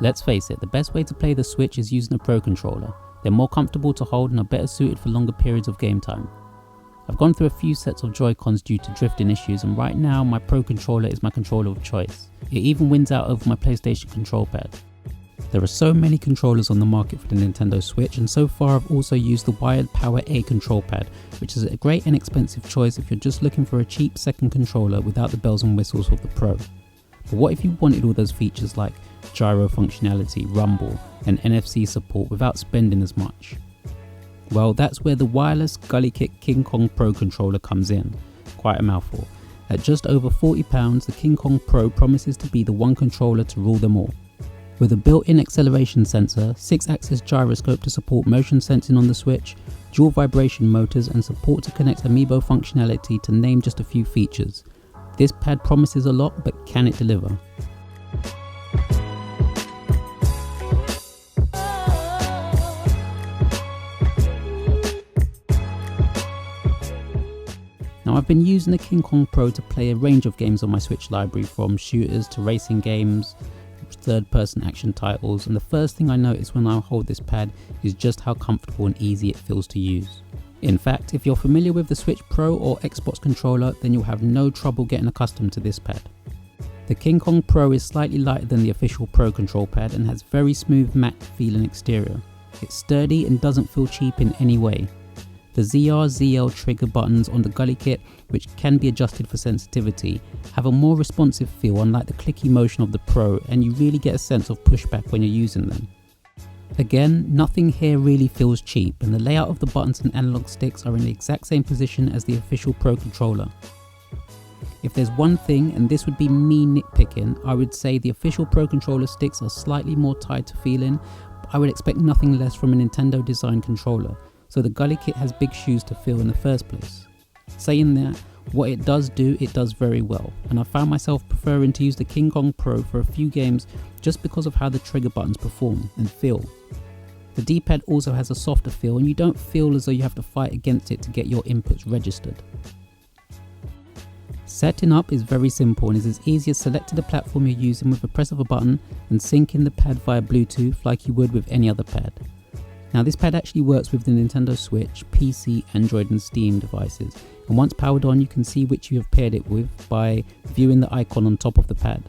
Let's face it, the best way to play the Switch is using a Pro controller. They're more comfortable to hold and are better suited for longer periods of game time. I've gone through a few sets of Joy-Cons due to drifting issues, and right now my Pro controller is my controller of choice. It even wins out over my PlayStation control pad. There are so many controllers on the market for the Nintendo Switch, and so far I've also used the wired Power A control pad, which is a great and inexpensive choice if you're just looking for a cheap second controller without the bells and whistles of the Pro. But what if you wanted all those features like gyro functionality, rumble and NFC support without spending as much? Well, that's where the wireless GULIKIT KIngKOng Pro controller comes in. Quite a mouthful. At just over £40, the KingKong Pro promises to be the one controller to rule them all. With a built-in acceleration sensor, 6-axis gyroscope to support motion sensing on the Switch, dual vibration motors and support to connect Amiibo functionality, to name just a few features. This pad promises a lot, but can it deliver? Now, I've been using the KingKong Pro to play a range of games on my Switch library, from shooters to racing games, third-person action titles, and the first thing I notice when I hold this pad is just how comfortable and easy it feels to use. In fact, if you're familiar with the Switch Pro or Xbox controller, then you'll have no trouble getting accustomed to this pad. The KingKong Pro is slightly lighter than the official Pro control pad and has very smooth matte feeling exterior. It's sturdy and doesn't feel cheap in any way. The ZR/ZL trigger buttons on the GULIKIT, which can be adjusted for sensitivity, have a more responsive feel, unlike the clicky motion of the Pro, and you really get a sense of pushback when you're using them. Again, nothing here really feels cheap, and the layout of the buttons and analog sticks are in the exact same position as the official Pro controller. If there's one thing, and this would be me nitpicking, I would say the official Pro controller sticks are slightly more tied to feeling, but I would expect nothing less from a Nintendo designed controller, so the GULIKIT has big shoes to fill in the first place. Saying that, what it does do, it does very well, and I found myself preferring to use the KingKong Pro for a few games just because of how the trigger buttons perform and feel. The D-pad also has a softer feel, and you don't feel as though you have to fight against it to get your inputs registered. Setting up is very simple and is as easy as selecting the platform you're using with a press of a button and syncing the pad via Bluetooth like you would with any other pad. Now, this pad actually works with the Nintendo Switch, PC, Android and Steam devices, and once powered on you can see which you have paired it with by viewing the icon on top of the pad.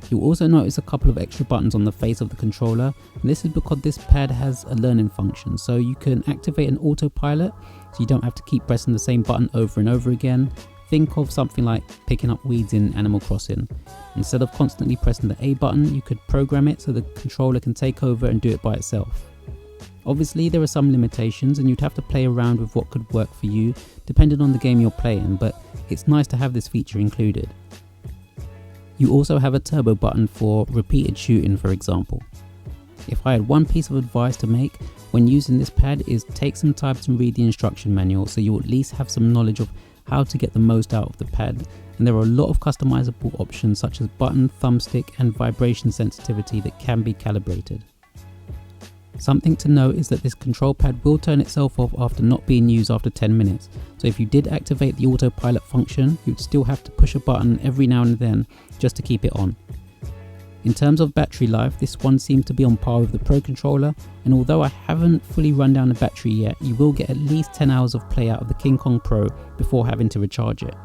You'll also notice a couple of extra buttons on the face of the controller, and this is because this pad has a learning function, so you can activate an autopilot so you don't have to keep pressing the same button over and over again. Think of something like picking up weeds in Animal Crossing. Instead of constantly pressing the A button, you could program it so the controller can take over and do it by itself. Obviously there are some limitations and you'd have to play around with what could work for you depending on the game you're playing, but it's nice to have this feature included. You also have a turbo button for repeated shooting, for example. If I had one piece of advice to make when using this pad, is take some time to read the instruction manual so you at least have some knowledge of how to get the most out of the pad, and there are a lot of customizable options such as button, thumbstick and vibration sensitivity that can be calibrated. Something to note is that this control pad will turn itself off after not being used after 10 minutes, so if you did activate the autopilot function, you'd still have to push a button every now and then just to keep it on. In terms of battery life, this one seems to be on par with the Pro controller, and although I haven't fully run down the battery yet, you will get at least 10 hours of play out of the KingKong Pro before having to recharge it.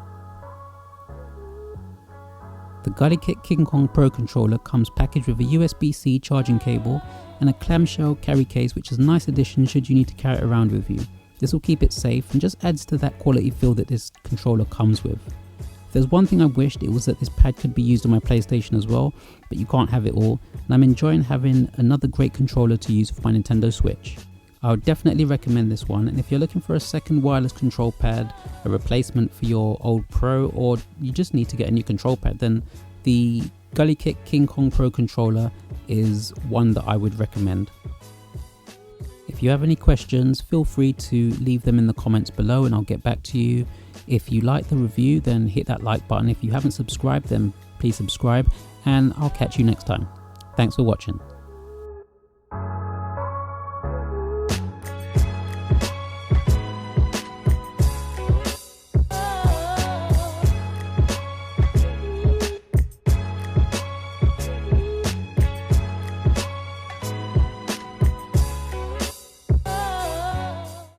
The GULIKIT KingKong Pro controller comes packaged with a USB-C charging cable and a clamshell carry case, which is a nice addition should you need to carry it around with you. This will keep it safe and just adds to that quality feel that this controller comes with. If there's one thing I wished, it was that this pad could be used on my PlayStation as well, but you can't have it all, and I'm enjoying having another great controller to use for my Nintendo Switch. I would definitely recommend this one, and if you're looking for a second wireless control pad, a replacement for your old Pro, or you just need to get a new control pad, then the GULIKIT KingKong Pro controller is one that I would recommend. If you have any questions, feel free to leave them in the comments below and I'll get back to you. If you like the review, then hit that like button. If you haven't subscribed, then please subscribe, and I'll catch you next time. Thanks for watching.